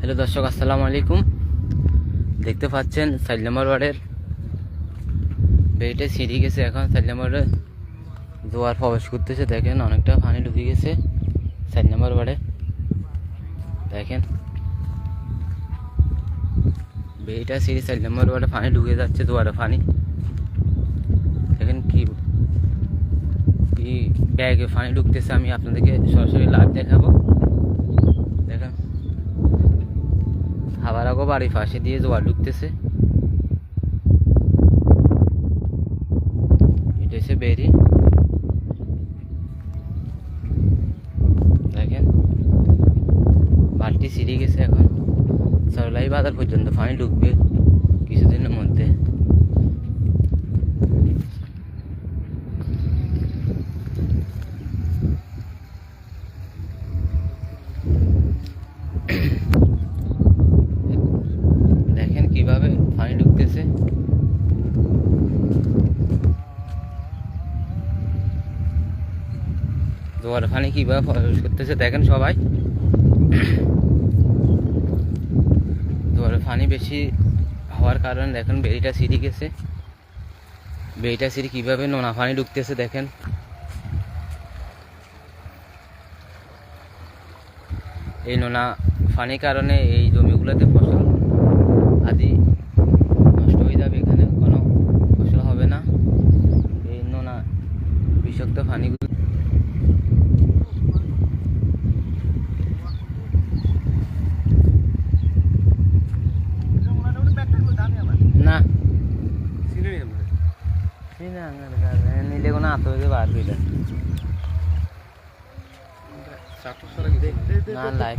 Hello দর্শক, আসসালামু আলাইকুম। দেখতে পাচ্ছেন 4 নম্বর ওয়ার্ডের বেইটে সিঁড়ি গেছে। এখন 4 নম্বরে জোয়ার প্রবেশ করতেছে। দেখেন অনেকটা পানি ঢুকে গেছে 4 নম্বর ওয়ার্ডে। দেখেন বেইটা সিঁড়ি 4 নম্বর ওয়ার্ডে পানি ঢুকে যাচ্ছে, জোয়ারে পানি। দেখেন কি ব্যাগে পানি ঢুকতেছে। আমি আপনাদেরকে সরাসরি লাইভ দেখাবো। দেখেন আবার আগো বাড়ির পাশে দিয়ে জোয়ার ঢুকতেছে। এটা হচ্ছে বেরি। দেখেন বাড়িটি সিঁড়ি গেছে। এখন সরলাই বাজার পর্যন্ত পানি ঢুকবে কিছুদিনের মধ্যে। দেখেন কিভাবে পানি ঢুকতেছে। জোয়ার পানি কিভাবে প্রবেশ করতেছে দেখেন সবাই। জোয়ারের পানি বেশি হওয়ার কারণে দেখেন বেড়িটা সিঁড়ি গেছে। বেড়িটা সিঁড়ি কিভাবে নোনা পানি ঢুকতেছে দেখেন। এই নোনা পানির কারণে এই জমিগুলোতে ফসল আদি নষ্ট হয়ে যাবে। এখানে কোনো ফসল হবে না। এই নোনা বিষাক্ত পানিগুলো না নিলে কোনো আত হয়ে বার হইলে না লাইভ